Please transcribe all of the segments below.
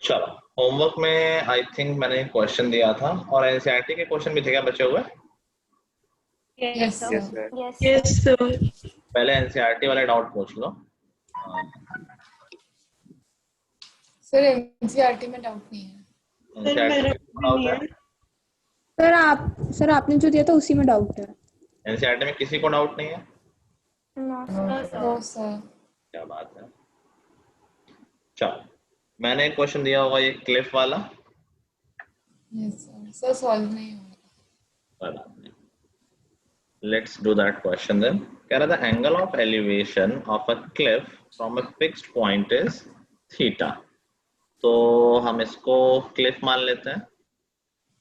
चलो, होमवर्क में I think मैंने क्वेश्चन दिया था और एनसीईआरटी के क्वेश्चन भी थे क्या बचे हुए? Yes sir. Yes sir. पहले एनसीईआरटी वाले डाउट पूछ लो। सर एनसीईआरटी में डाउट नहीं है। सर मेरा डाउट है? सर आपने जो दिया था उसी में डाउट है। एनसीईआरटी में किसी को डाउट नहीं है? No sir. क्या बात है। चलो, मैंने एक क्वेश्चन दिया होगा ये क्लिफ वाला। Yes sir. सर सॉल्व नहीं होगा। Let's do that question then. कह रहा था angle of elevation of a cliff from a fixed point is theta. तो हम इसको क्लिफ मान लेते हैं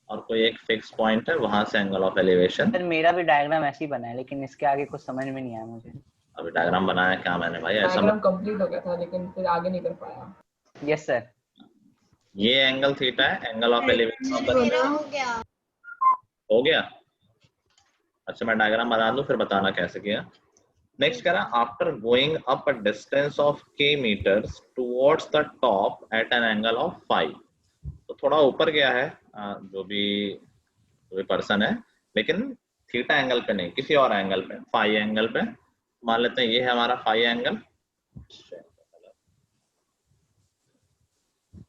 और कोई एक फिक्स पॉइंट है, वहां से एंगल ऑफ एलिवेशन। सर मेरा भी डायग्राम ऐसे ही बना है, लेकिन इसके आगे कुछ समझ में नहीं आया मुझे। अभी डायग्राम बनाया क्या मैंने भाई? ऐसा डायग्राम कंप्लीट हो गया था लेकिन फिर आगे नहीं कर पाया। Yes sir. ये एंगल थीटा है, एंगल ऑफ एलिवेशन ऑफ हो गया। अच्छा, मैं डायग्राम बना दूं फिर बताना कैसे किया। नेक्स्ट कह रहा after going up a distance of k metres towards the top at an angle of 5। तो थोड़ा ऊपर गया है जो भी पर्सन है, लेकिन थीटा एंगल पे नहीं, किसी और एंगल पे, फाई एंगल पे। मान लेते हैं ये है हमारा फाई एंगल।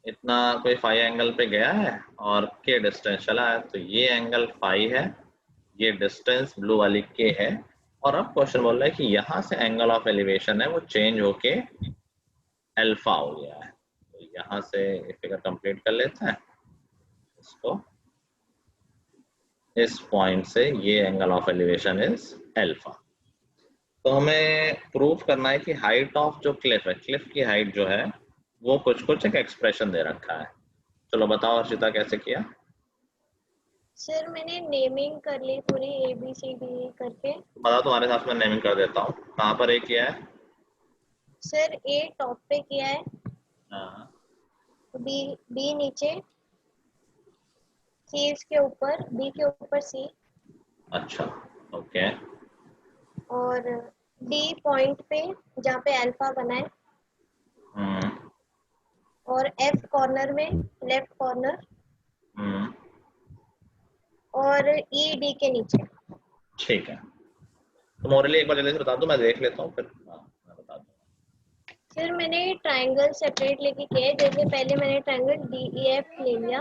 इतना कोई फाई एंगल पे गया है और के डिस्टेंस चला है, तो ये एंगल फाई है, ये डिस्टेंस ब्लू वाली के है। और अब क्वेश्चन बोल रहा है कि यहाँ से एंगल ऑफ एलिवेशन है वो चेंज होके अल्फा हो गया है। तो यहाँ से फिगर कंप्लीट कर लेते हैं इसको। इस पॉइंट से ये angle of elevation is alpha. तो हमें प्रूव करना है कि हाइट ऑफ जो क्लिफ है, क्लिफ की हाइट जो है वो कुछ एक एक्सप्रेशन दे रखा है। चलो बताओ हर्षिता कैसे किया? सर मैंने नेमिंग कर ली पूरी ABCD करके। बताओ, तुम्हारे साथ में नेमिंग कर देता हूँ। कहाँ पर ए किया है? सर A टॉप पे किया है, हाँ। B नीचे, C इसके ऊपर, B के ऊपर C। अच्छा, ओके। और D पॉइंट पे जहाँ पे अल्फा बना है, और F कॉर्नर में, लेफ्ट कॉर्नर, और E D के नीचे। ठीक है, तो मोरली एक बार जल्दी से बता दो, मैं देख लेता हूँ फिर मैं बता दूँ। फिर मैंने ट्राइंगल सेपरेट लेके किया है। जैसे पहले मैंने ट्राइंगल DEF ले लिया।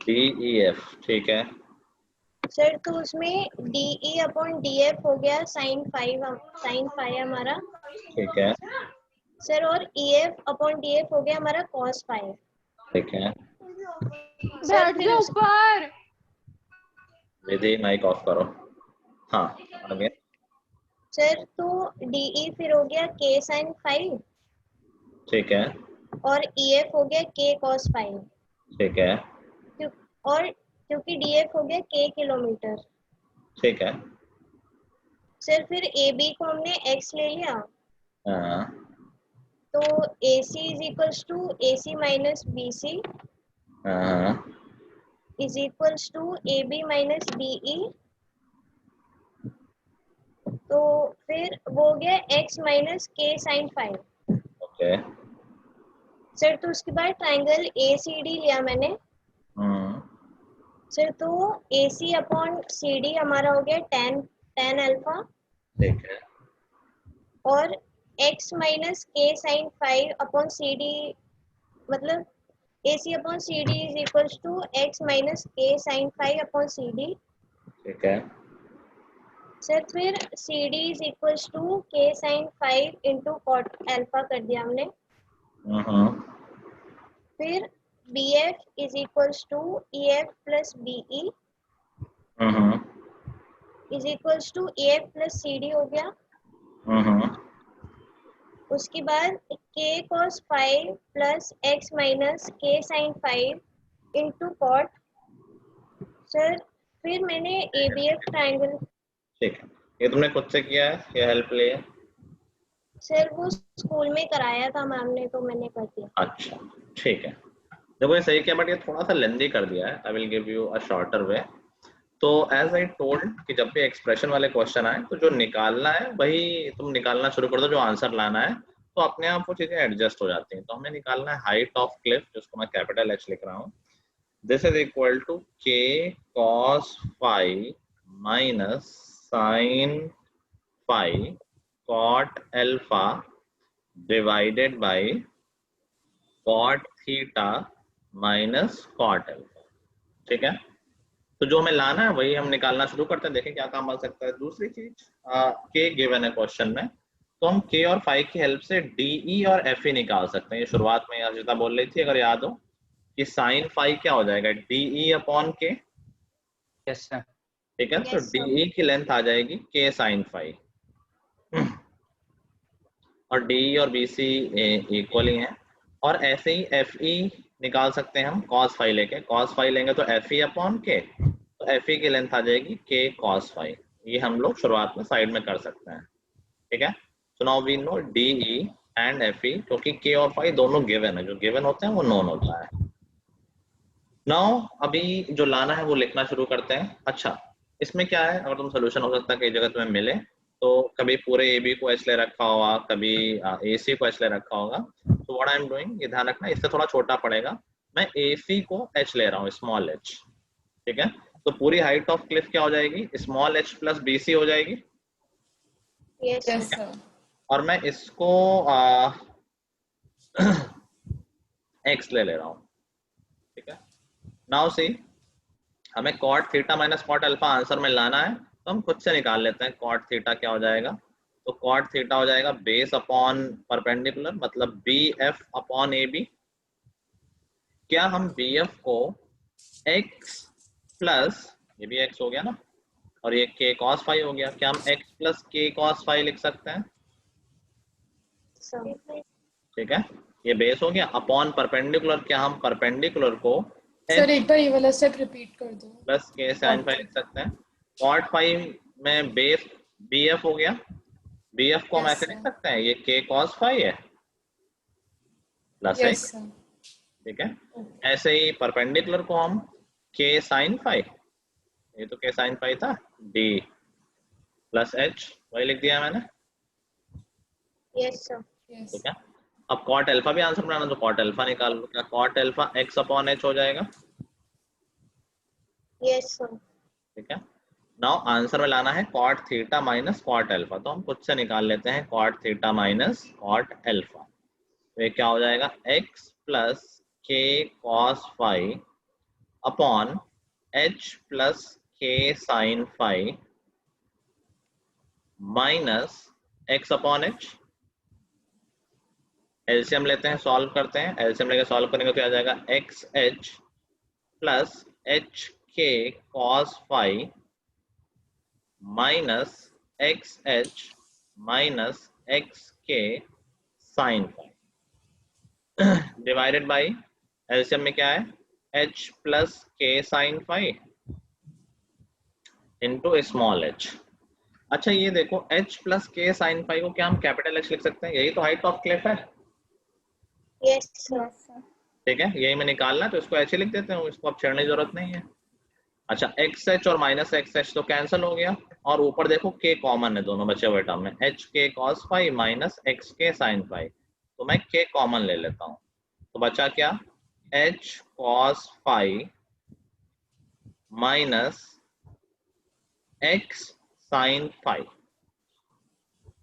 DEF, ठीक है सर, तो उसमें DE/DF हो गया sin फाई हमारा। ठीक है सर, और EF/DF हो गया हमारा cos फाई। ठीक है। सर फिर ऊपर विधि माइक ऑफ करो। हाँ, आगे। सर, तो DE फिर हो गया K sin फाई, ठीक है और EF हो गया K cos फाई। ठीक है और क्योंकि DF हो गया K किलोमीटर। ठीक है। सर फिर AB को हमने X ले लिया, हाँ तो AC is equals to AC minus BC हाँ is equals to AB minus DE। तो फिर वो हो गया X minus K sin phi. Okay. Sir, तो उसके बाद ट्राइंगल ACD लिया मैंने। सर, तो AC/CD हमारा हो गया tan अल्फा, ठीक है और X minus K sin phi upon CD, मतलब AC/CD is equals to X minus K sin phi upon CD। ठीक है। सर, फिर CD is equals to K sin five into cot alpha कर दिया हमने। फिर BF is equals to EF plus BE is equals to EF plus CD हो गया। उसके बाद K cos five plus X minus K sin five into cot. Sir, फिर मैंने ABF ट्राइंगल। ठीक है, ये तुमने खुद से किया है या हेल्प ली है? सर, वो स्कूल में कराया था मैम ने, तो मैंने कर दिया। अच्छा, ठीक है। देखो ये सही किया, बट ये थोड़ा सा लेंदी कर दिया है। I will give you a shorter वे। तो एज आई टोल्ड कि जब भी एक्सप्रेशन वाले क्वेश्चन आए तो जो निकालना है वही तुम निकालना शुरू कर दो, जो आंसर लाना है तो अपने आप वो चीजें एडजस्ट हो जाती हैं। तो हमें निकालना है हाइट ऑफ क्लिफ, जिसको मैं कैपिटल H लिख रहा हूँ। This is equal to k cos phi minus sin phi cot alpha divided by cot theta minus cot alpha। ठीक है, तो जो हमें लाना है वही हम निकालना शुरू करते हैं। देखें क्या काम आ सकता है। दूसरी चीज, k गिवन है क्वेश्चन में, तो हम k और phi की हेल्प से de और fe निकाल सकते हैं। ये शुरुआत में अर्जिता बोल रही थी, अगर याद हो, कि sin phi क्या हो जाएगा, de upon k। Yes sir. ठीक है, तो Yes, sir. de की लेंथ आ जाएगी k sin phi, और de और bc इक्वल ही हैं। और ऐसे ही fe निकाल सकते हैं हम cos phi लेके। cos phi लेंगे तो fe अपॉन k, तो fe की लेंथ आ जाएगी k cos phi। ये हम लोग शुरुआत में साइड में कर सकते हैं। ठीक है, so now we know de and fe, क्योंकि k और phi दोनों गिवन है, जो गिवन होते हैं वो नोन होता है। नाउ अभी जो लाना है वो लिखना शुरू करते हैं। अच्छा, इसमें क्या है, अगर तुम सोल्यूशन हो सकता है कई जगह तुम्हें मिले, तो कभी पूरे ए बी को एच ले रखा होगा, कभी ए सी को एच ले रखा होगा। तो व्हाट आई एम डूइंग, ये ध्यान रखना, इससे थोड़ा छोटा पड़ेगा। मैं ए सी को एच ले रहा हूँ, स्मॉल एच। ठीक है, तो पूरी हाइट ऑफ क्लिफ क्या हो जाएगी, small H plus B C हो जाएगी। Yes, Yes, sir. sir. और मैं इसको एक्स ले रहा हूँ। ठीक है, नाउ सी, हमें cot theta minus cot alpha answer में लाना है, तो हम खुद से निकाल लेते हैं। cot थीटा क्या हो जाएगा, तो cot थीटा हो जाएगा बेस अपॉन परपेंडिकुलर, मतलब BF अपॉन AB। क्या हम BF को x प्लस, ये भी x हो गया ना, और ये k cos phi हो गया, क्या हम x plus k cos phi लिख सकते हैं? Sir. ठीक है, ये बेस हो गया। अपॉन परपेंडिकुलर, क्या हम परपेंडिकुलर को सर एक बार ये वाला स्टेप रिपीट कर दो। प्लस k sin phi लिख सकते हैं। cot phi में बेस BF हो गया, BF को हम Yes, ऐसे लिख sir. सकते हैं, ये k cos phi है प्लस Yes, x। sir. ठीक है, ऐसे ही परपेंडिकुलर को हम k sin phi, ये तो k sin phi था, d प्लस h, वही लिख दिया मैंने। Yes, sir. Yes. ठीक है, अब cot अल्फा भी आंसर बनाना, तो cot अल्फा निकाल लो। क्या cot alpha x upon h हो जाएगा? Yes, sir. ठीक है, नाउ आंसर में लाना है cot theta minus cot alpha, तो हम खुद से निकाल लेते हैं cot theta minus cot alpha. तो ये क्या हो जाएगा, x plus k cos phi upon h plus k sin phi minus x upon h। LCM लेते हैं, सॉल्व करते हैं। एलसीएम लेके सॉल्व करेंगे तो आ जाएगा x h plus h k cos phi minus x h minus x k sine phi divided by, LCM में क्या है, h plus k sine phi into small h। अच्छा ये देखो, h plus k sine phi को क्या हम capital H लिख सकते हैं? यही तो हाइट ऑफ क्लिफ है। Yes, sir. ठीक है, यही में निकालना है, तो इसको ऐसे लिख देते हैं, इसको अब छेड़ने की जरूरत नहीं है। अच्छा, एक्स एच और माइनस एक्स एच तो कैंसिल हो गया, और ऊपर देखो k कॉमन है दोनों बचे हुए टर्म में, H k cos phi minus x k sine phi, तो मैं k कॉमन ले लेता हूँ, तो बचा क्या, h cos phi minus x sin phi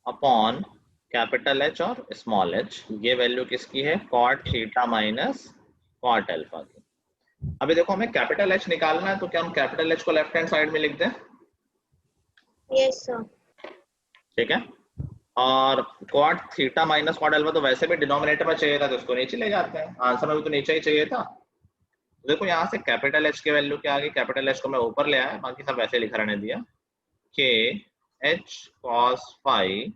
upon capital H और स्मॉल h। ये वैल्यू किसकी है, cot theta minus cot alpha की। अभी देखो हमें कैपिटल H निकालना है, तो क्या हम कैपिटल H को लेफ्ट हैंड साइड में लिख दें? Yes, sir. ठीक है, और cot theta minus cot alpha तो वैसे भी डिनोमिनेटर में चाहिए था, तो इसको नीचे ले जाते हैं। आंसर में भी तो नीचे ही चाहिए था। तो देखो यहाँ से कैपिटल H की वैल्यू क्या आ गई, कैपिटल H को मैं ऊपर ले आया, बाकी सब वैसे लिखा रहने दिया, k h cos phi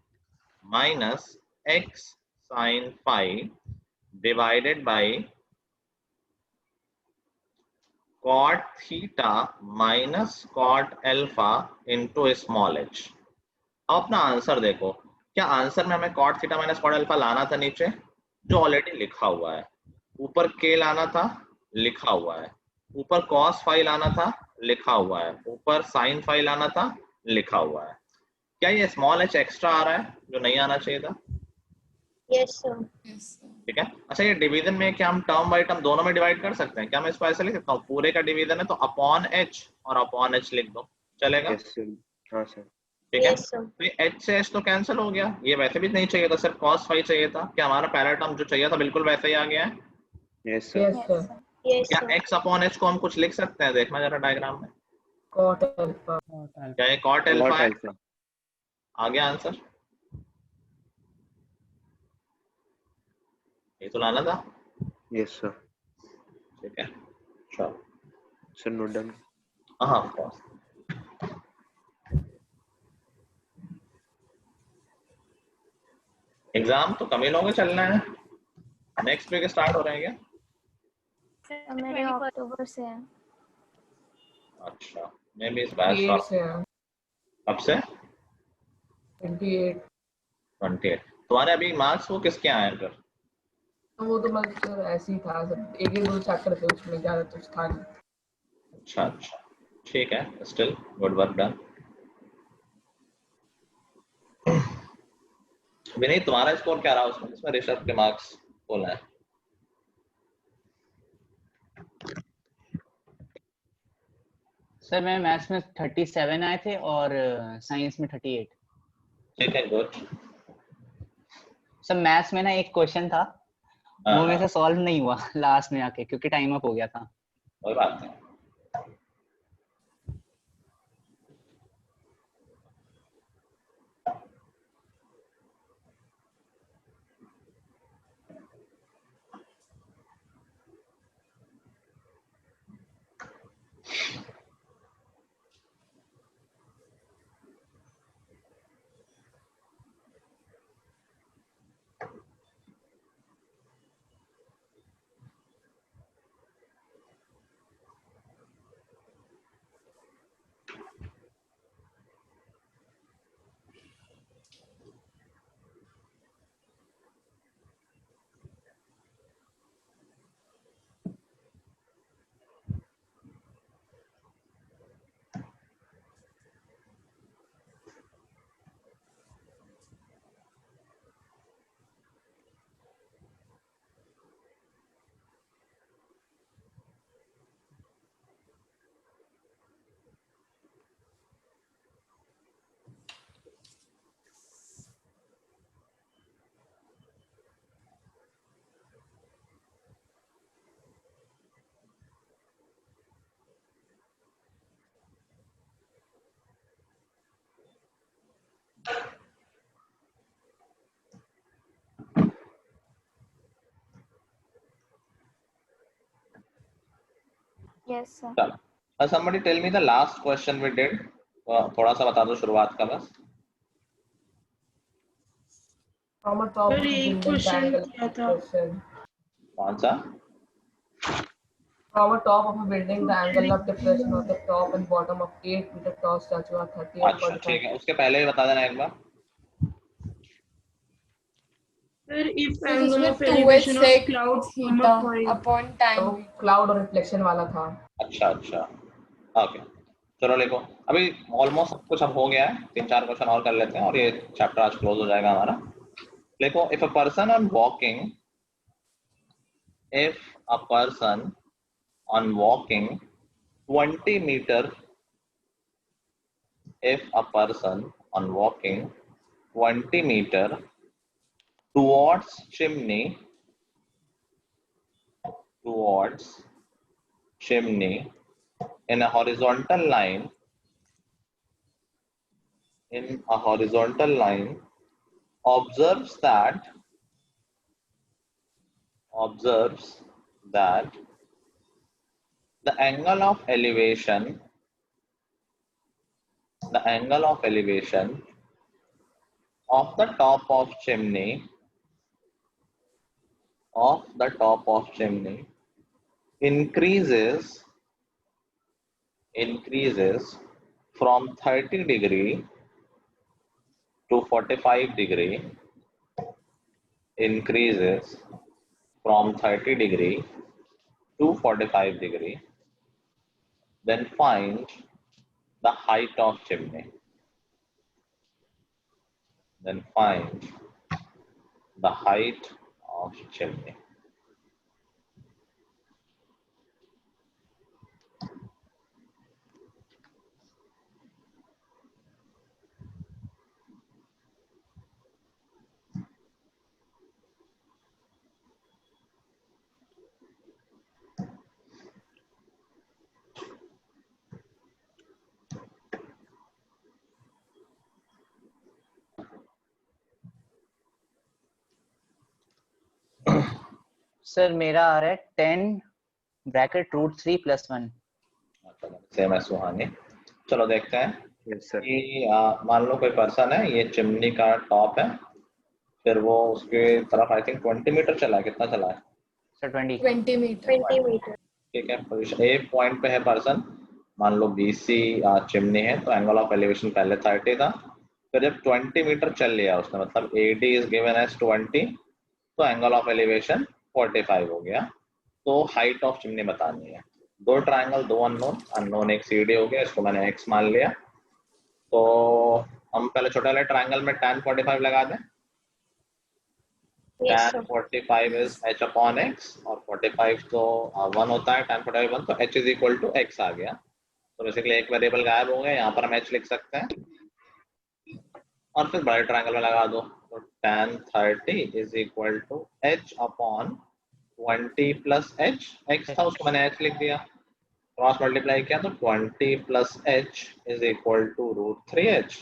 minus x sin phi divided by cot theta minus cot alpha into small h। अब अपना आंसर देखो, क्या आंसर में हमें cot theta minus cot alpha लाना था नीचे, जो ऑलरेडी लिखा हुआ है, ऊपर k लाना था, लिखा हुआ है, ऊपर cos phi लाना था, लिखा हुआ है, ऊपर sin phi लाना था, लिखा हुआ है। क्या ये स्मॉल h एक्स्ट्रा आ रहा है जो नहीं आना चाहिए था? Yes, sir. Yes, sir. ठीक है। अच्छा, ये डिवीजन में क्या हम टर्म बाय टर्म दोनों में डिवाइड कर सकते हैं क्या? मैं इसको ऐसे लिख सकता हूँ, पूरे का डिवीजन है तो अपॉन एच और अपॉन एच लिख दो, चलेगा? Yes sir. हाँ सर। ठीक है। Yes, sir. तो ये एच से एच तो कैंसिल हो गया, ये वैसे भी नहीं चाहिए था, सिर्फ cos फाई चाहिए था। क्या हमारा पहला टर्म जो चाहिए था बिल्कुल वैसे ही आ गया है? Yes sir. Yes, sir. Yes, क्या sir. x अपॉन एच को हम कुछ लिख सकते हैं? देखना जरा डायग्राम में, Cot alpha. क्या ये cot Cot अल्फा है? alpha। आ गया आंसर, ये तो लाना था। Yes sir. ठीक है, चलो सर नोट डाउन। हाँ of course। एग्जाम तो कम ही लोगों के चलना है, नेक्स्ट वीक स्टार्ट हो रहे हैं क्या? मेरे अक्टूबर से है। अच्छा, मैं भी इस बार 28 से है। कब से? 28। 28। तुम्हारे अभी मार्क्स वो किसके आए हैं फिर? तो वो तो मतलब ऐसे ही था, सब एक एक दो चैप्टर थे उसमें, ज्यादा तो था नहीं। अच्छा अच्छा, ठीक है, still good work done. Vineet, तुम्हारा स्कोर क्या रहा उसमें जिसमें ऋषभ के मार्क्स बोला है? सर मैं मैथ्स में 37 आए थे और साइंस में 38। ठीक है, गुड। सर मैथ्स में ना एक क्वेश्चन था, हाँ, वो मेरे से सॉल्व नहीं हुआ लास्ट में आके, क्योंकि टाइम अप हो गया था। कोई बात नहीं। Yes, sir. चलो, somebody tell me the last question we did। थोड़ा सा बता दो शुरुआत का बस। From a top sir of a एक building क्वेश्चन triangle किया था। depression. कौन सा? From a top of a building, the angle of depression of the top and bottom of 8-meter tall statue are 30 and अच्छा 45. ठीक है, उसके पहले ही बता देना एक बार। सर if So angle इसमें of 2h elevation of sec cloud theta point upon तो tan v। क्लाउड और रिफ्लेक्शन वाला था। अच्छा अच्छा, ओके, चलो लिखो। अभी ऑलमोस्ट सब कुछ अब हो गया है, 3-4 क्वेश्चन और कर लेते हैं और ये चैप्टर आज क्लोज हो जाएगा हमारा। लिखो, if a person on walking 20 meter, if a person on walking 20 meter towards chimney in a horizontal line, observes that the angle of elevation of the top of chimney increases from 30 degree to 45 degree, increases from 30 degree to 45 degree, then find the height of chimney. Then find the height of chimney. Sir मेरा आ रहा है 10 bracket root 3 plus 1। Same है सुहानी। चलो देखते हैं yes sir. कि मान लो कोई पर्सन है, ये चिमनी का टॉप है, फिर वो उसके तरफ आई थिंक 20 मीटर चला है। कितना चला है सर 20। 20 मीटर। 20 मीटर। ठीक है, पोजीशन ए पॉइंट पे है पर्सन, मान लो BC चिमनी है, तो एंगल ऑफ एलिवेशन पहले 30 था, फिर जब 20 मीटर चल लिया उसने, मतलब AD इज गिवन एज 20, तो एंगल ऑफ एलिवेशन 45 हो गया। तो हाइट ऑफ चिमनी बतानी है। दो ट्रायंगल, दो अननोन, अननोन एक CD हो गया, इसको मैंने X मान लिया। तो हम पहले छोटे वाले ट्रायंगल में tan 45 लगा दें। Yes, tan sir. 45 is h upon x, और 45 तो 1 होता है, tan 45 1, तो h is equal to x आ गया। तो बेसिकली एक वेरिएबल गायब हो गया, यहाँ पर हम h लिख सकते हैं और फिर बड़े ट्रायंगल में लगा दो। तो tan 30 is equal to h upon 20 plus h, x था उसको मैंने h लिख दिया, क्रॉस मल्टीप्लाई किया तो 20 plus h is equal to √3h।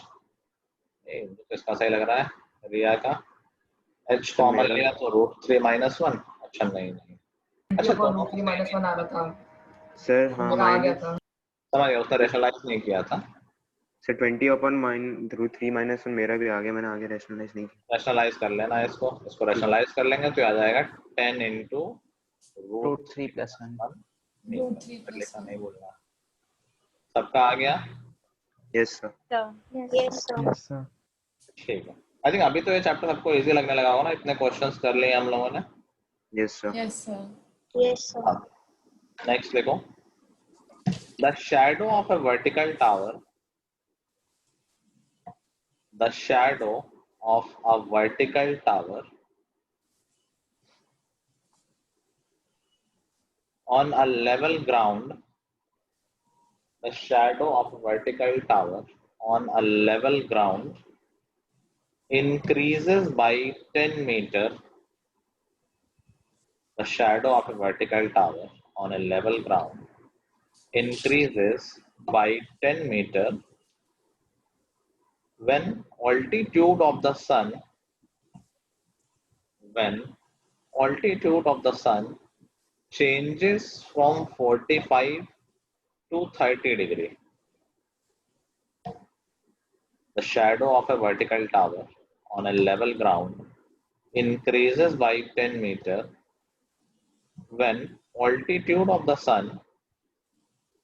इसका सही लग रहा है, रिया का h कॉमन लिया तो √3 - 1। अच्छा नहीं अच्छा दोनों -3 -1 आ रहा था सर। हाँ मेरा आ गया था। समझ गया, उसने रेशनलाइज नहीं किया था। सर 20 अपॉन √3 - 1 मेरा भी आ गया, मैंने आगे रेशनलाइज नहीं किया। रेशनलाइज कर लेना है इसको रेशनलाइज कर लेंगे तो आ जाएगा 10 into √3 प्लस 1। लिखा नहीं बोलना। सबका आ गया? Yes sir. Yes, sir. ठीक है, आई थिंक अभी तो ये चैप्टर सबको इजी लगने लगा होगा ना, इतने क्वेश्चंस कर लिए हम लोगों ने। Yes sir. Yes, sir. Yes, sir. Next देखो, the shadow of a vertical tower, the shadow of a vertical tower on a level ground, the shadow of a vertical tower on a level ground increases by 10 meter. The shadow of a vertical tower on a level ground increases by 10 meter when altitude of the sun changes from 45 to 30 degree. The shadow of a vertical tower on a level ground increases by 10 meter when altitude of the sun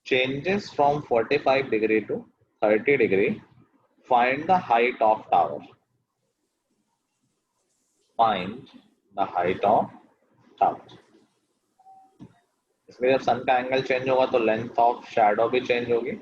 changes from 45 degree to 30 degree. Find the height of tower. Find the height of tower. इसमें जब सन का angle change होगा तो length of shadow भी change होगी।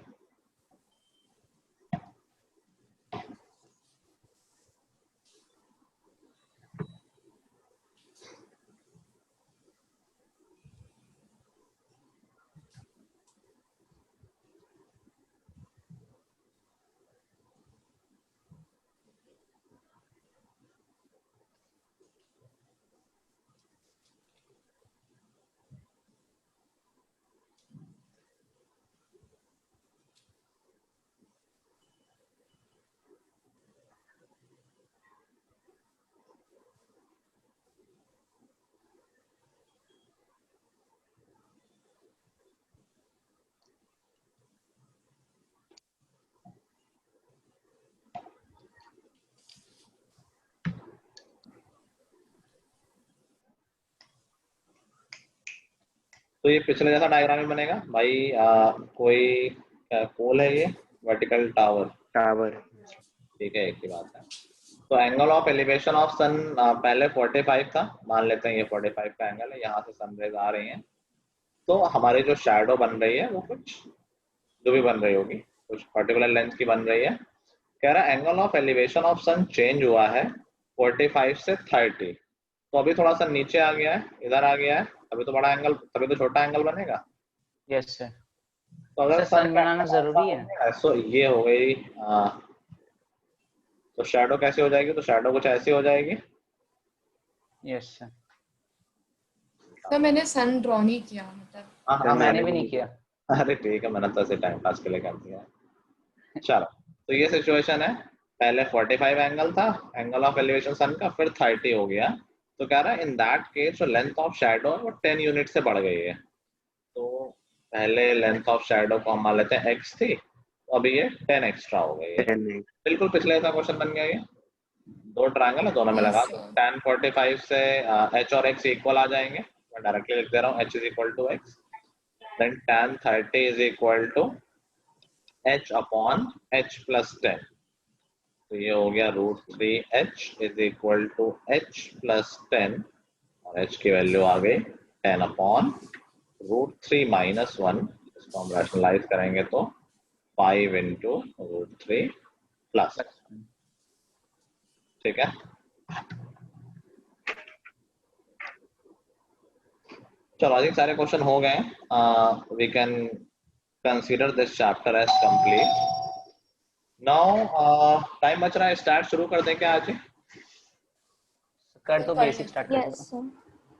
तो ये पिछले जैसा डायग्राम ही बनेगा भाई। कोई पोल है, ये वर्टिकल टावर, ठीक है, एक ही बात है। तो एंगल ऑफ एलिवेशन ऑफ सन पहले 45 था, मान लेते हैं ये 45 का एंगल है, यहाँ से सनरेज आ रही हैं, तो हमारी जो शैडो बन रही है वो कुछ जो भी बन रही होगी, कुछ पर्टिकुलर लेंथ की बन रही है। कह रहा है angle of elevation of sun change हुआ है 45 से 30, तो अभी थोड़ा सा नीचे आ गया है, इधर आ गया है, अभी तो बड़ा एंगल, तभी तो छोटा एंगल बनेगा। Yes sir. तो अगर सर सन बनाना जरूरी है। सो ये हो गई, तो शैडो कैसे हो जाएगी, तो शैडो कुछ ऐसी हो जाएगी। Yes sir. सर मैंने सन ड्रॉ नहीं किया, मतलब हाँ सर मैंने भी नहीं किया। अरे ठीक है, मैंने तो ऐसे टाइम पास के लिए कर दिया। चलो, तो ये सिचुएशन है, पहले 45 एंगल था, एंगल ऑफ एलिवेशन सन का, फिर 30 हो गया। तो कह रहा है इन दैट केस जो लेंथ ऑफ शैडो है वो 10 यूनिट से बढ़ गई है। तो पहले लेंथ ऑफ शैडो को हम मान लेते हैं x थी, तो अभी ये 10 एक्स्ट्रा हो गई है। 10 बिल्कुल पिछले का क्वेश्चन बन गया ये। दो ट्रायंगल है, दोनों में Yes, लगा sir. तो tan 45 से h और x इक्वल आ जाएंगे। मैं डायरेक्टली लिख दे रहा हूँ, h is equal to x, then tan 30 is equal to h upon h plus 10। तो ये हो गया √3h is equal to h plus 10, और h की वैल्यू आ गई 10 अपॉन √3 माइनस 1। इसको हम रैशनलाइज करेंगे तो 5 इंटू √3 प्लस, ठीक है। चलो आई थिंक सारे क्वेश्चन हो गए। We can consider this chapter as complete. Now time बच रहा है, स्टार्ट शुरू कर दें क्या आज? कर तो बेसिक स्टार्ट कर यस दो।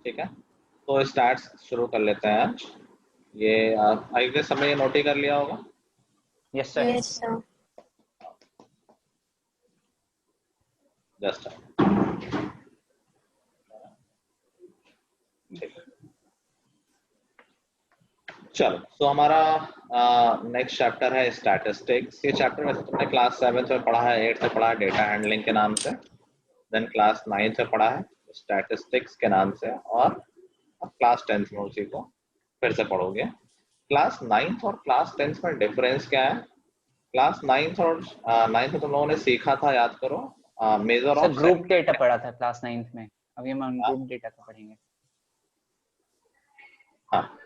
ठीक है, तो स्टार्ट शुरू कर लेते हैं आज। ये आई गेस हमने ये नोट ही कर लिया होगा। Yes sir. Yes sir. Just चलो, तो हमारा नेक्स्ट चैप्टर है स्टैटिस्टिक्स। ये चैप्टर वैसे तुमने क्लास 7 में पढ़ा है, 8 में पढ़ा है डेटा हैंडलिंग के नाम से, देन क्लास 9 में पढ़ा है स्टैटिस्टिक्स के नाम से, और क्लास 10 में उसी को फिर से पढ़ोगे। क्लास 9 और क्लास 10 में डिफरेंस क्या है? क्लास 9 और 9 में तुम लोगों ने सीखा था, याद करो, measures of group data पढ़ा था क्लास 9th में, अभी हम ग्रुप डेटा का पढ़ेंगे। हाँ,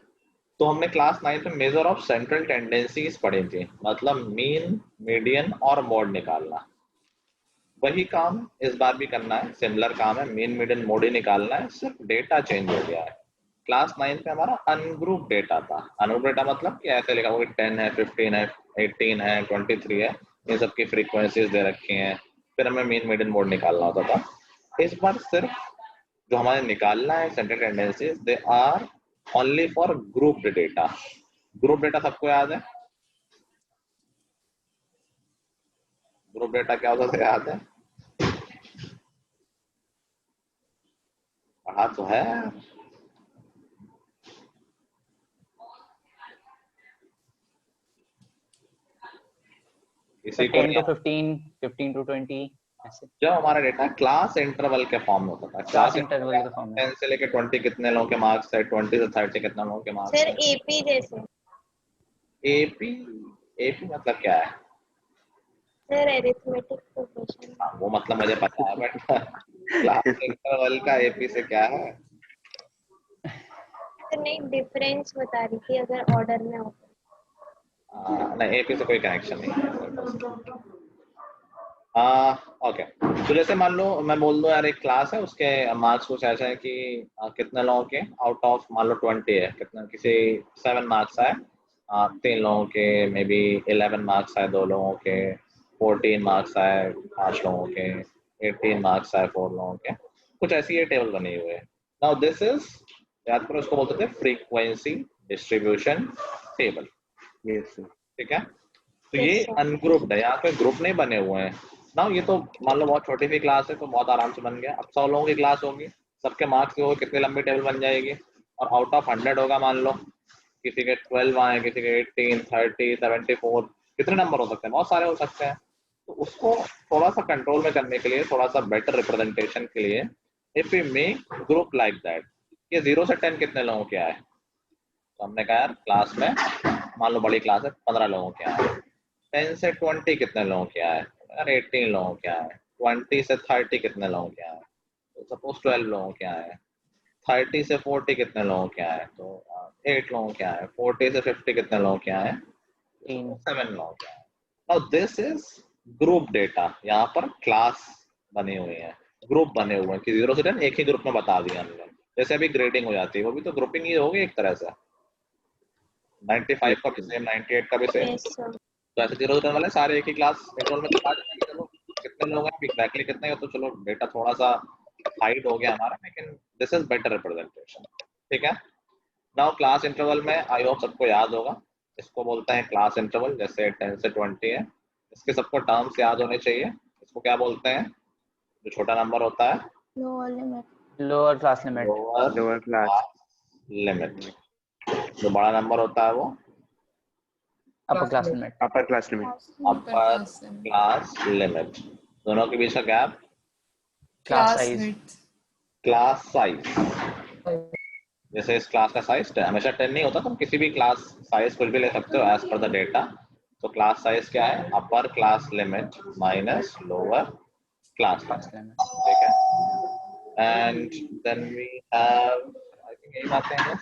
तो हमने क्लास 9 में मेजर ऑफ सेंट्रल टेंडेंसीज पढ़ी थी, मतलब मीन, मीडियन और मोड निकालना। वही काम इस बार भी करना है, सिमिलर काम है, मीन, मीडियन, मोड ही निकालना है, सिर्फ डेटा चेंज हो गया है। क्लास 9 में हमारा अनग्रुप डेटा था। अनग्रुप डेटा मतलब कि ऐसे लिखा हुआ 10 है, 15 है, 18 है, 23 है, इन सब की फ्रीक्वेंसीज दे रखी हैं, फिर हमें मीन, मीडियन, मोड निकालना होता था। इस बार सिर्फ जो हमारे निकालना है central tendencies, they are only for grouped data. Group data सबको याद है? ग्रुप डेटा क्या होता है, याद है? पढ़ा तो है। इसी को 10 to 15, 15 to 20 ऐसे। जब हमारा डेटा क्लास इंटरवल के फॉर्म में होता था, क्लास इंटरवल के फॉर्म में 10 से लेके 20 कितने लोगों के मार्क्स है, 20 से 30 कितने लोगों के मार्क्स सर है। एपी जैसे। एपी, एपी मतलब क्या है? Sir arithmetic progression. हाँ, वो मतलब मुझे पता है, बट क्लास इंटरवल का एपी से क्या है? सर नहीं, डिफरेंस बता रही थी अगर ऑर्डर में हो। नहीं, एपी से कोई कनेक्शन नहीं है। ओके, तो जैसे मान लो मैं बोल दूं यार एक क्लास है, उसके मार्क्स कुछ ऐसे है कि कितने लोगों के आउट ऑफ मान लो 20 है, कितना किसी 7 मार्क्स आए, 3 लोगों के मे बी 11 मार्क्स आए, 2 लोगों के 14 मार्क्स आए, 5 लोगों के 18 मार्क्स आए, 4 लोगों के, कुछ ऐसी ये टेबल बनी हुई है। नाउ दिस इज, याद करो, इसको बोलते थे frequency distribution table. Yes sir. ठीक है, तो ये अनग्रुप्ड है, यहाँ पे ग्रुप नहीं बने हुए हैं ना। ये तो मान लो बहुत छोटी सी क्लास है तो बहुत आराम से बन गया। अब 100 लोगों की क्लास होगी, सबके मार्क्स जो कितनी लंबी टेबल बन जाएगी, और आउट ऑफ 100 होगा, मान लो किसी के 12 आए, किसी के 18, 30, 74, कितने नंबर हो सकते हैं, बहुत सारे हो सकते हैं। तो उसको थोड़ा सा कंट्रोल में करने के लिए, थोड़ा सा बेटर रिप्रेजेंटेशन के लिए, if you make group like that, ये 0 से 10 कितने लोगों के आए, तो हमने कहा यार क्लास में मान लो बड़ी क्लास है 15 लोगों के आए, 10 से 20 कितने लोगों के आए, यार 18 लोगों के आए, 20 से 30 कितने लोगों के आए, तो सपोज 12 लोगों के आए, 30 से 40 कितने लोगों के आए, तो 8 लोगों के आए, 40 से 50 कितने लोगों के आए, 7 लोगों के आए। Now this is group data, यहाँ पर क्लास बनी हुई है। ग्रुप बने हुए हैं कि 0 से 10 एक ही ग्रुप में बता दिया हमने। जैसे अभी ग्रेडिंग हो जाती है, वो भी तो ग्रुपिंग ही होगी एक तरह से। 95 का भी सेम, 98 का भी सेम। Yes sir. तो ऐसे 0 से 10 वाले सारे एक ही क्लास इंटरवल में दिखा देंगे। चलो कितने लोग हैं एग्जैक्टली कितने हैं, तो चलो डेटा थोड़ा सा हाइड हो गया हमारा, लेकिन दिस इज बेटर रिप्रेजेंटेशन। ठीक है। नाउ क्लास इंटरवल में आई होप सबको याद होगा, इसको बोलते हैं क्लास इंटरवल। जैसे 10 से 20 है, इसके सबको टर्म्स याद होने चाहिए। इसको क्या बोलते हैं? जो छोटा नंबर होता है lower limit. Lower class limit. Lower class limit. जो बड़ा नंबर होता है वो अपर क्लास लिमिट। अपर क्लास लिमिट। अपर क्लास लिमिट। दोनों के बीच का gap class size. Class size. जैसे इस क्लास का साइज हमेशा 10 नहीं होता, तुम किसी भी क्लास साइज कुछ भी ले सकते हो एज पर द डेटा। तो क्लास साइज क्या है? Upper class limit minus lower class limit. ठीक है। And then we have, I think यही बातें हैं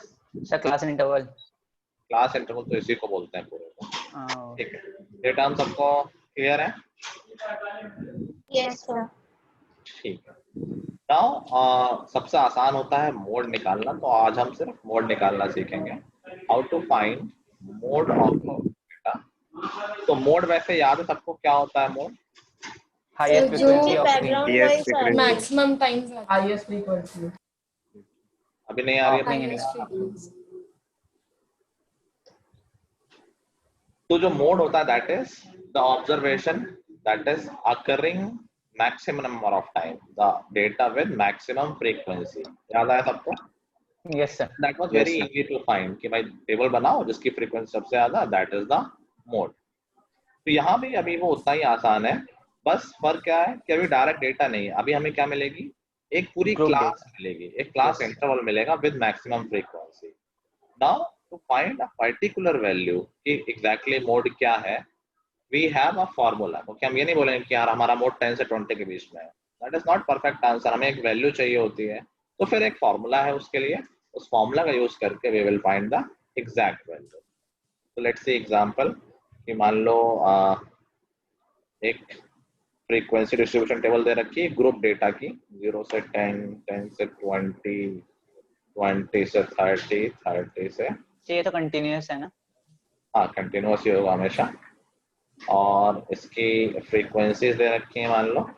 sir class interval. Class interval तो इसी को बोलते हैं पूरे को। ठीक है। ये टर्म सबको क्लियर है? Yes sir. ठीक है। नाउ सबसे आसान होता है मोड निकालना, तो आज हम सिर्फ मोड निकालना सीखेंगे। How to find mode of data. तो मोड वैसे याद है सबको क्या होता है? मोड हाईएस्ट जो frequency of background Yes, voice आ रही है। मैक्सिमम टाइम्स आता है। highest frequency. अभी नहीं आ रही है। Highest frequency. तो जो मोड होता है that is the observation that is occurring maximum number of time, the data with maximum frequency. याद आया सबको? Yes sir. That was very easy to find कि भाई टेबल बनाओ जिसकी फ्रीक्वेंसी सबसे ज्यादा, दैट इज द मोड। तो यहाँ भी अभी वो उतना ही आसान है, बस फर्क क्या है कि अभी डायरेक्ट डेटा नहीं है। अभी हमें क्या मिलेगी? एक पूरी Group क्लास मिलेगी, एक क्लास इंटरवल मिलेगा with maximum frequency. Now to find a particular value कि एग्जैक्टली मोड क्या है, वी हैव अ फार्मूला। क्योंकि हम ये नहीं बोलेंगे कि यार हमारा मोड 10 से 20 के बीच में है, that is not perfect answer. हमें एक वैल्यू चाहिए होती है, तो फिर एक फार्मूला है उसके लिए, उस फार्मूला का यूज करके we will find the exact value. तो लेट्स सी एग्जांपल कि मान लो एक फ्रीक्वेंसी डिस्ट्रीब्यूशन टेबल दे रखी है ग्रुप डेटा की, 0 से 10, 10 से 20, 20 से 30, 30 से, ये तो कंटिन्यूअस है ना? हाँ कंटिन्यूअस ही होगा हमेशा। और इसकी फ्रीक्वेंसीज दे रखी है मान लो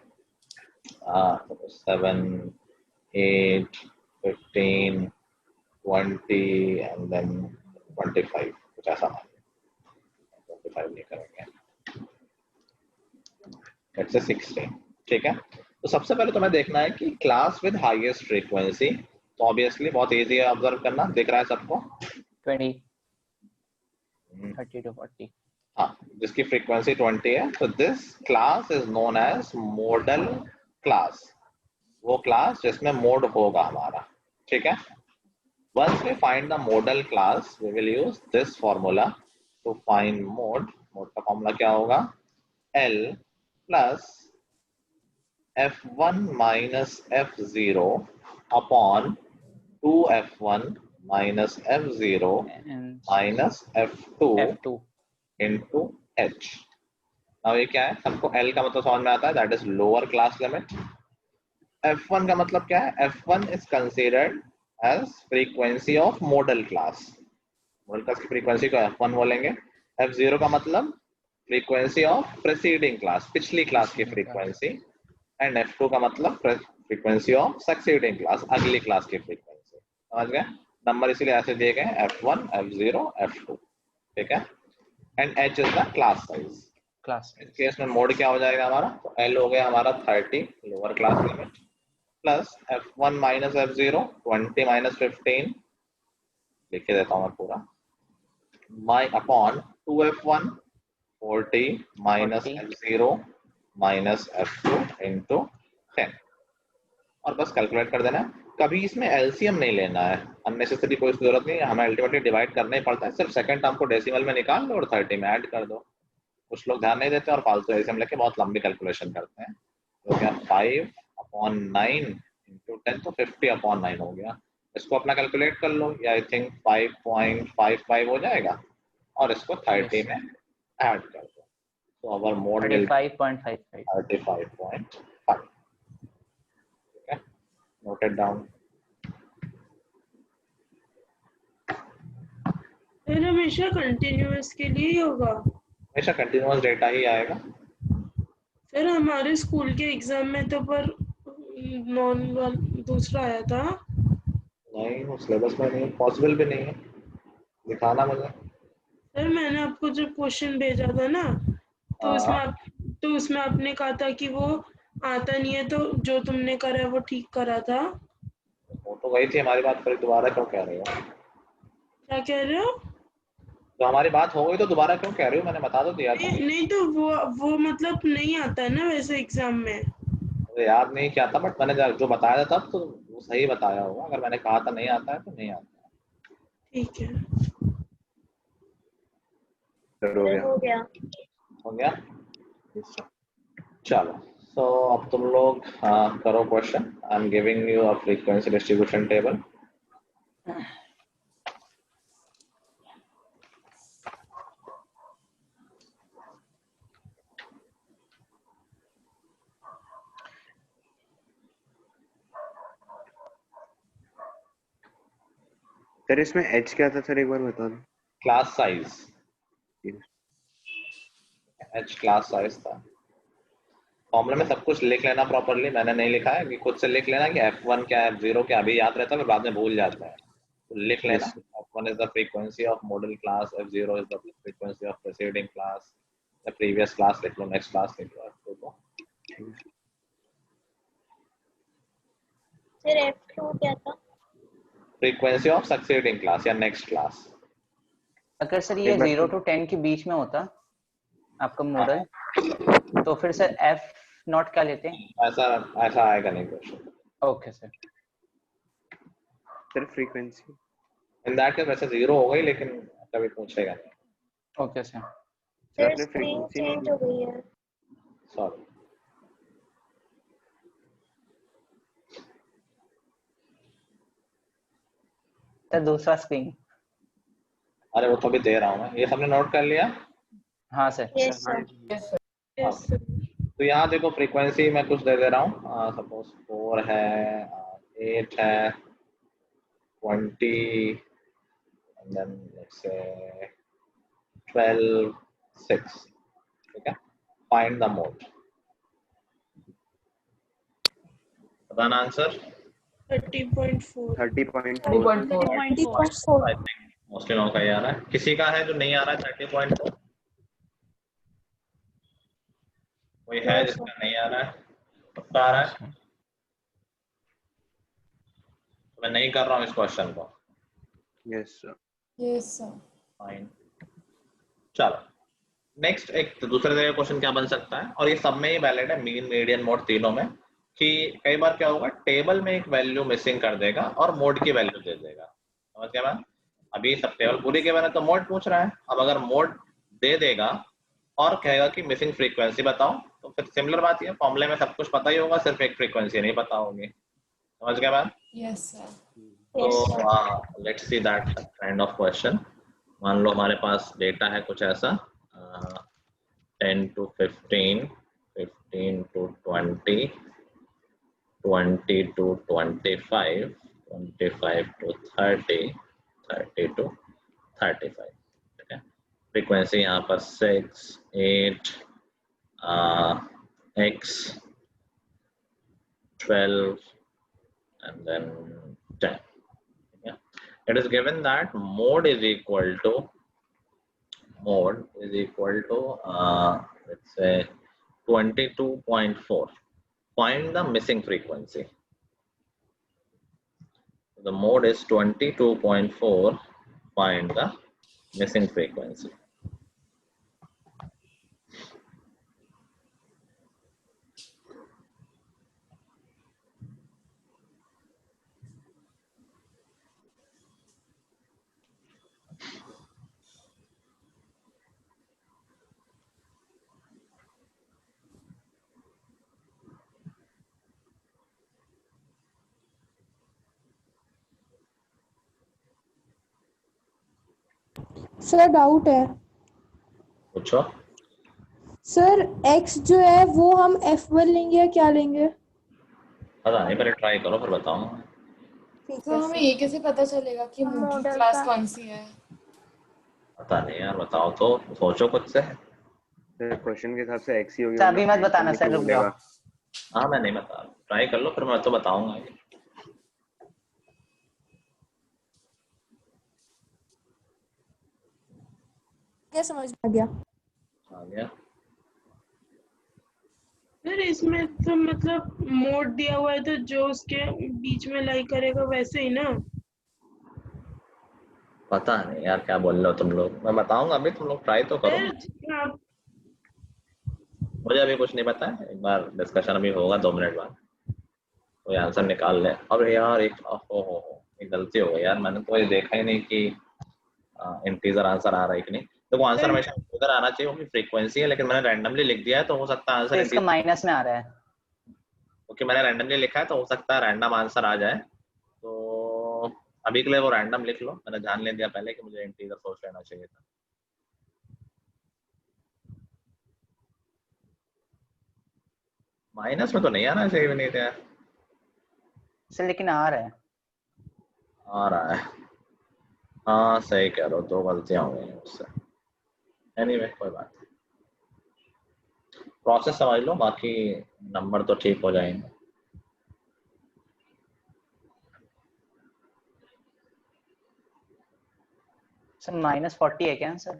7, 8, 15, 20 एंड देन 25, कुछ ऐसा मान लो। 25 नहीं करेंगे, let's say 16। ठीक है। तो सबसे पहले तुम्हें देखना है कि क्लास विद हाईएस्ट फ्रीक्वेंसी, तो ऑब्वियसली बहुत इजी है ऑब्जर्व करना। दिख रहा है सबको? 20, 30 to 40। हाँ, जिसकी फ्रीक्वेंसी 20 है, तो this class is known as modal class. वो क्लास जिसमें मोड होगा हमारा। ठीक है। Once we find the model class, we will use this formula to find mode. Mode का फॉर्मूला क्या होगा? L plus F1 minus F0 upon 2F1 minus F0 minus F2 into H। अब ये क्या है? सबको L का मतलब समझ में आता है, that is lower class limit। F1 का मतलब क्या है? F1 is considered as frequency of model class। model class की frequency को F1 बोलेंगे। F0 का मतलब frequency of preceding class, पिछली क्लास की frequency। एंड F2 का मतलब frequency of succeeding class, अगली क्लास की frequency। समझ गए? नंबर इसीलिए ऐसे दिए गए F1, F0, F2। ठीक है। And H is the class size। इस केस में मोड क्या हो जाएगा हमारा? तो L हो गया हमारा 30, lower class limit, plus F1 minus F0, 20 minus 15, लिख के देता हूँ मैं पूरा, my upon 2F1, 40 minus F0 minus F2 into 10। और बस कैलकुलेट कर देना है। कभी इसमें एलसीएम नहीं लेना है, अननेसेसरी कोई जरूरत नहीं है, हमें अल्टीमेटली डिवाइड करना ही पड़ता है। सिर्फ सेकंड टर्म को डेसिमल में निकाल लो और 30 में ऐड कर दो। कुछ लोग ध्यान नहीं देते और फालतू एलसीएम लेके बहुत लंबी कैलकुलेशन करते हैं। तो क्या 5/9 इंटू 10, तो 50/9 हो गया। इसको अपना कैलकुलेट कर लो, या आई थिंक 5.55 हो जाएगा, और इसको 30 में ऐड कर दो। तो अवर मोड 35.55। 35.5। Note it down. फिर हमेशा कंटिन्यूअस के लिए ही होगा। हमेशा कंटिन्यूअस डेटा ही आएगा। फिर हमारे स्कूल के एग्जाम में तो पर नॉन दूसरा आया था। नहीं, वो सिलेबस में नहीं, पॉसिबल भी नहीं है, दिखाना मुझे। सर मैंने आपको जो क्वेश्चन भेजा था ना, तो उसमें आपने कहा था कि वो आता नहीं है, तो जो तुमने करा है वो ठीक करा था। वो तो वही थी हमारी बात, पर दोबारा क्यों कह रहे हो? क्या कह रहे हो? तो हमारी बात हो गई तो दोबारा क्यों कह रही हो? मैंने बता तो दिया था। नहीं तो वो मतलब नहीं आता है ना वैसे एग्जाम में। मुझे याद नहीं क्या था, बट मैंने जो बताया था तब तो वो सही बताया होगा। अगर मैंने कहा था नहीं आता है तो नहीं आता है। ठीक है। हो गया। हो गया। हो गया, चलो। सो अब तुम लोग करो question. I am giving you a frequency distribution table. Sir इसमें h क्या था सर, एक बार बता दो। Class size, h class size था। फॉर्मूले में सब कुछ लिख लेना प्रॉपरली, मैंने नहीं लिखा है कि खुद से लिख लेना कि f1 क्या है, f0 क्या, अभी याद रहता है फिर बाद में भूल जाता है, तो लिख लेना। f1 is the frequency of model class, f0 is the frequency of preceding class, the previous class लिख लो, next class लिख लो, f2 को। फिर f2 क्या था? फ्रीक्वेंसी ऑफ सक्सीडिंग क्लास या नेक्स्ट क्लास। अगर सर ये 0 to 10 के बीच में होता आपका मॉडल, तो फिर सर f0 क्या लेते हैं? ऐसा आएगा नहीं question. Okay sir. Sir frequency in that case वैसे 0 हो गई, लेकिन कभी पूछेगा नहीं। Okay sir. फिर स्क्रीन चेंज हो गई है। सॉरी। सर दूसरा स्क्रीन। अरे वो तो भी दे रहा हूँ मैं, ये सबने नोट कर लिया? हाँ sir. Yes sir. Yes sir. तो यहाँ देखो फ्रीक्वेंसी मैं कुछ दे रहा हूँ, सपोज 4 है, 8 है, 20, and then let's say 12, 6, ठीक है। फाइंड द मोड, बताना आंसर। 30.4। 30.4। आई थिंक मोस्टली लोगों का ही आ रहा है। किसी का है जो नहीं आ रहा है 30.4? कोई है जिसका नहीं आ रहा है? पक्का आ रहा है? तो मैं नहीं कर रहा हूँ इस क्वेश्चन को। Yes sir. Yes sir. Fine, चलो नेक्स्ट। एक तो दूसरे तरह का क्वेश्चन क्या बन सकता है, और ये सब में ही वैलिड है, मीन मीडियन मोड तीनों में, कि कई बार क्या होगा टेबल में एक वैल्यू मिसिंग कर देगा और मोड की वैल्यू दे देगा। समझ गया मैम? अभी सब टेबल पूरी के मैंने तो मोड पूछ रहा है, अब अगर मोड दे देगा और कहेगा कि मिसिंग फ्रीक्वेंसी बताओ, तो फिर सिमिलर बात है, फॉर्मूले में सब कुछ पता ही होगा, सिर्फ एक फ्रीक्वेंसी नहीं पता होगी। समझ गया मैम? Yes sir. तो let's see that kind of question. मान लो हमारे पास डेटा है कुछ ऐसा, 10 to 15, 15 to 20, 20 to 25, 25 to 30, 30 to 35, ठीक है। फ्रीक्वेंसी यहाँ पर 6, 8, x, 12 and then 10. Yeah. It is given that mode is equal to let's say 22.4. Find the missing frequency. The mode is 22.4. Find the missing frequency. Sir doubt है पूछो। Sir x जो है वो हम f1 लेंगे या क्या लेंगे? पता नहीं, पहले ट्राई करो फिर बताऊंगा। तो हमें ये कैसे पता चलेगा कि मॉडल मॉडल क्लास का- कौन सी है? पता नहीं यार, बताओ तो, सोचो खुद से। क्वेश्चन के हिसाब से एक्स ही होगी, अच्छा, अभी वरना मत बताना में सर, क्यों रुक जाओ। बोलेगा? हाँ मैं नहीं बता, ट्राई कर लो फिर मैं तो बताऊंगा। क्या समझ में आ गया? आ गया। सर इसमें तो मतलब मोड दिया हुआ है तो जो उसके बीच में लाई करेगा वैसे ही ना। पता नहीं यार क्या बोल रहे हो तुम लोग, मैं बताऊंगा अभी, तुम लोग ट्राई तो करो। सर जितना आप मुझे अभी कुछ नहीं पता है, एक बार डिस्कशन अभी होगा 2 मिनट बाद, कोई आंसर निकाल ले। अरे यार एक हो एक गलती हो गई यार, मैंने तो ये देखा ही नहीं कि इंटीजर आंसर आ रहा है कि नहीं। देखो आंसर सर हमेशा इंटीजर आना चाहिए, क्योंकि फ्रीक्वेंसी है, लेकिन मैंने रैंडमली लिख दिया है तो हो सकता है तो आंसर इसका इंटीजर, माइनस में आ रहा है। क्योंकि मैंने रैंडमली लिखा है तो हो सकता है रैंडम आंसर आ जाए। तो अभी के लिए वो रैंडम लिख लो, मैंने ध्यान ले दिया पहले कि मुझे इंटीजर सोच लेना चाहिए था। माइनस में तो नहीं आना चाहिए, भी नहीं था सर लेकिन आ रहा है। आ रहा है। हाँ सही कह रहे हो, 2 गलतियां हो गई हैं उससे। एनीवे कोई बात नहीं, प्रोसेस समझ लो, बाकी नंबर तो ठीक हो जाएंगे। सर -40 है क्या आंसर?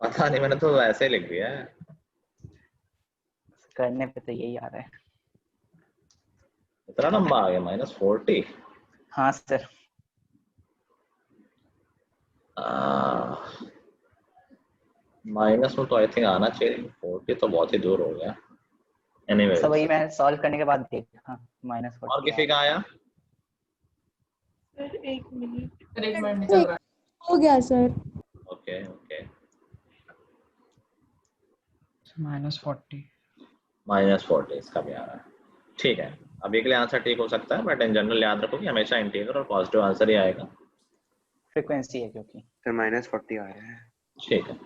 पता नहीं, मैंने तो ऐसे ही लिख दिया है। करने पे तो यही आ रहा है। इतना लंबा आ गया -40। हाँ सर। माइनस में तो आई थिंक आना चाहिए, 40 तो बहुत ही दूर हो गया। एनीवे सब वही मैं सॉल्व करने के बाद देखा। हाँ, -40 और किसी का आया? Sir 1 minute. सर 1 मिनट निकल रहा है। हो गया सर। ओके ओके, -40 इसका भी आ रहा है। ठीक है, अभी के लिए आंसर ठीक हो सकता है, बट इन जनरल याद रखो कि हमेशा इंटीजर और पॉजिटिव आंसर ही आएगा। फ्रीक्वेंसी है क्योंकि। सर -40 आ रहा है। ठीक है,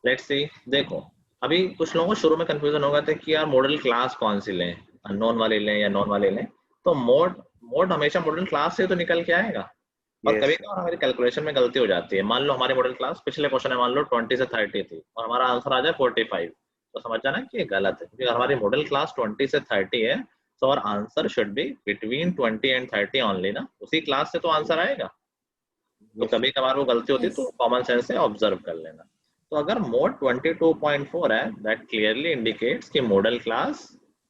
लेट्स सी। देखो अभी कुछ लोगों को शुरू में कंफ्यूजन होगा था कि यार मॉडल क्लास कौन सी लें, अननोन वाली लें या नोन वाली लें। तो मोड हमेशा मॉडल क्लास से तो निकल के आएगा, और Yes, कभी sir. कभार हमारी कैलकुलेशन में गलती हो जाती है। मान लो हमारी मॉडल क्लास पिछले क्वेश्चन में मान लो 20 से 30 थी और हमारा आंसर आ जाए 45, तो समझ जाना कि ये गलत है, क्योंकि हमारी मॉडल क्लास 20 से 30 है, तो और answer should be between 20 and 30 only ना, उसी क्लास से तो आंसर आएगा। तो Yes, कभी कभार वो गलती होती है तो कॉमन सेंस से ऑब्जर्व कर लेना। तो अगर मोड 22.4 है, दैट क्लियरली इंडिकेट्स कि मॉडल क्लास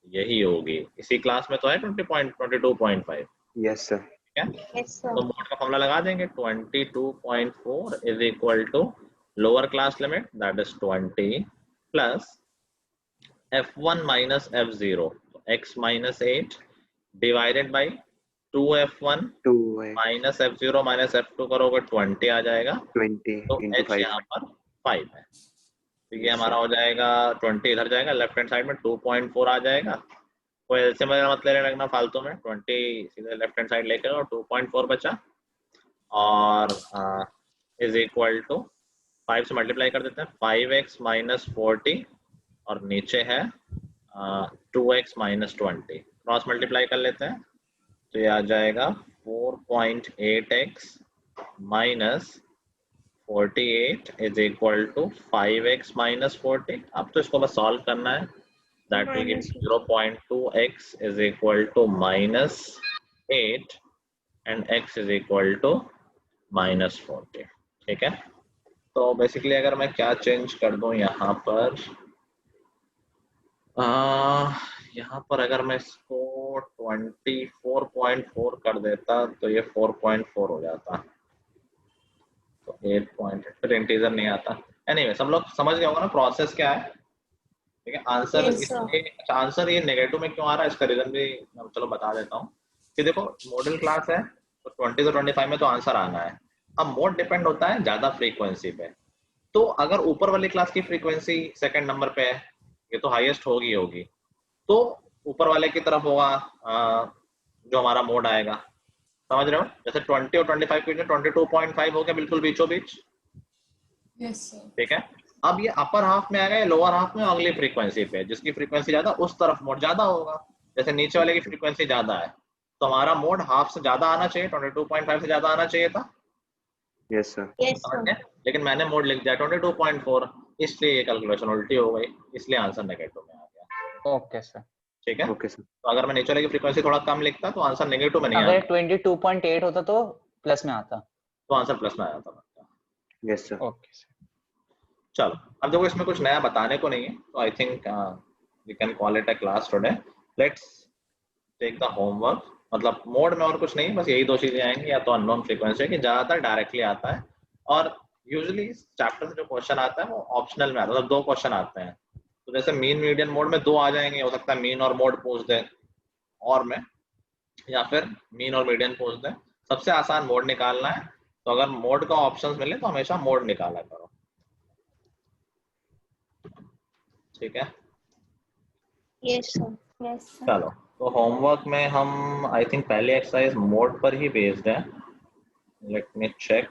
यही होगी। इसी क्लास में तो है 22.5, yes, sir. ठीक है। Yes, sir. तो मोड का फॉर्मूला लगा देंगे, 22.4 is equal to lower class limit that is 20 plus f1 minus f0 x minus 8 divided by 2f1 2 minus f0 minus f2 करोगे 20 आ जाएगा, 20 तो into h 5. यहाँ पर 5 है, तो ये Yes, हमारा sir. हो जाएगा 20 इधर जाएगा, लेफ्ट हैंड साइड में 2.4 आ जाएगा। कोई एलसीएम वगैरह मत ले लेना फालतू में, 20 सीधे लेफ्ट हैंड साइड लेके और 2.4 बचा, और इज इक्वल टू 5 से मल्टीप्लाई कर देते हैं, 5x माइनस 40 और नीचे है 2x माइनस 20, क्रॉस मल्टीप्लाई कर लेते हैं, तो ये आ जाएगा 4.8x minus 48 is equal to 5x minus 40। अब तो इसको बस सॉल्व करना है, that will give 0.2x is equal to minus 8 and x is equal to minus 40, ठीक है। तो बेसिकली अगर मैं क्या चेंज कर दूं यहाँ पर, यहाँ पर अगर मैं इसको 24.4 कर देता तो ये 4.4 हो जाता, तो 8 पॉइंट फिर इंटीजर नहीं आता। एनीवे सब लोग समझ गए होंगे ना प्रोसेस क्या है, ठीक है। आंसर Yes, इसमें आंसर ये नेगेटिव में क्यों आ रहा है, इसका रीजन भी मैं चलो बता देता हूँ कि देखो मॉडल क्लास है तो 20 से 25 में तो आंसर आना है। अब मोड डिपेंड होता है ज्यादा फ्रीक्वेंसी पे, तो अगर ऊपर वाली क्लास की फ्रीक्वेंसी सेकंड नंबर पे है, ये तो हाईएस्ट होगी, तो ऊपर वाले की तरफ होगा जो हमारा मोड आएगा, समझ रहे हो। जैसे 20 और 25 के बीच में 22.5 हो गया बिल्कुल बीचों बीच, Yes, sir. ठीक है। अब ये अपर हाफ में आएगा या लोअर हाफ में, अगली फ्रीक्वेंसी पे, जिसकी फ्रीक्वेंसी ज्यादा उस तरफ मोड ज्यादा होगा, जैसे नीचे वाले की फ्रीक्वेंसी ज्यादा है तो हमारा मोड हाफ से ज्यादा आना चाहिए, 22.5 से ज्यादा आना चाहिए था। Yes sir. यस समझ सर। गए? लेकिन मैंने मोड लिख दिया 22.4, इसलिए ये कैलकुलेशन उल्टी हो गई, इसलिए आंसर नेगेटिव में आ गया। Okay sir. ठीक है, ओके सर। तो अगर मैं नीचे वाले की फ्रीक्वेंसी थोड़ा कम लिखता तो आंसर नेगेटिव में नहीं अगर आता, 22.8 होता तो प्लस में आता। तो आंसर प्लस में आ जाता। Yes sir. Okay sir. चलो अब देखो इसमें कुछ नया बताने को नहीं है, तो I think we can call it a class today. Let's take the homework. मतलब मोड में और कुछ नहीं, बस यही दो चीजें आएंगी, या तो अननोन फ्रीक्वेंसी की ज्यादातर डायरेक्टली आता है, और यूजुअली चैप्टर से जो क्वेश्चन आता है वो ऑप्शनल में आता है, मतलब 2 क्वेश्चन आते हैं। तो जैसे मीन मीडियन मोड में 2 आ जाएंगे, हो सकता है मीन और मोड पूछ दे और में, या फिर मीन और मीडियन पूछ दे। सबसे आसान मोड निकालना है, तो अगर मोड का ऑप्शंस मिले तो हमेशा मोड निकाला करो। ठीक है, यस सर। Yes sir. चलो तो होमवर्क में हम आई थिंक पहले एक्सरसाइज मोड पर ही बेस्ड है। Let me check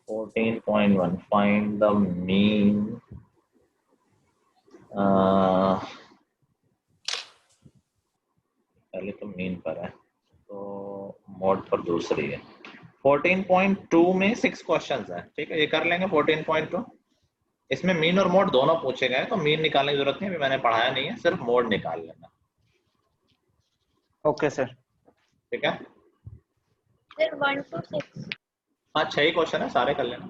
14.1 find the mean. पहले तो मीन पर है, तो मोड पर दूसरी है। 14.2 में 6 क्वेश्चंस है। ठीक है, ये कर लेंगे 14.2। इसमें मीन और मोड दोनों पूछे गए, तो मीन निकालने की जरूरत नहीं, अभी मैंने पढ़ाया नहीं है, सिर्फ मोड निकाल लेना। Okay sir. ठीक है, फिर 1 to 6। हाँ 6 ही क्वेश्चन है, सारे कर लेना।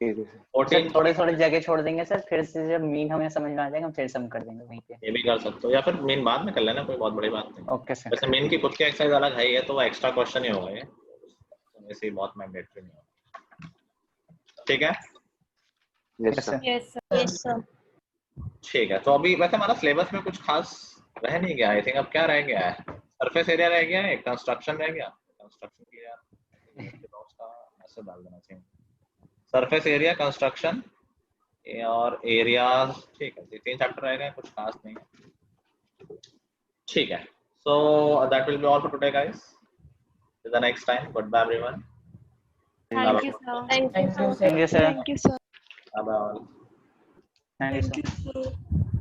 ठीक है सर। 14 थोड़े थोड़े जगह छोड़ देंगे सर, फिर से जब मीन हमें समझ में आ जाएगा हम फिर सम कर देंगे वहीं पे। ये भी कर सकते हो, या फिर मीन बाद में कर लेना, कोई बहुत बड़ी बात नहीं। Okay sir. वैसे मीन की खुद की एक्सरसाइज अलग है ही है, तो वो एक्स्ट्रा क्वेश्चन ही होगा ये, तो वैसे ही बहुत मैंडेटरी नहीं होगा। ठीक है, yes sir. Yes, sir. Yes sir. ठीक है। तो अभी वैसे हमारा सिलेबस में कुछ खास रह नहीं गया, आई थिंक। अब क्या रह गया है? सरफेस एरिया रह गया है, कंस्ट्रक्शन रह गया। कंस्ट्रक्शन के लिए यार ऐसे डाल देना चाहिए, सरफेस एरिया, कंस्ट्रक्शन और एरियाज। ठीक है, 3 चैप्टर रह गए, कुछ खास नहीं है। ठीक है, so that will be all for today guys. Till the next time, goodbye everyone. Thank you, sir. Thank you Thank you, sir. Thank you sir. Thank you sir. Bye bye. Thank you thank sir. You sir.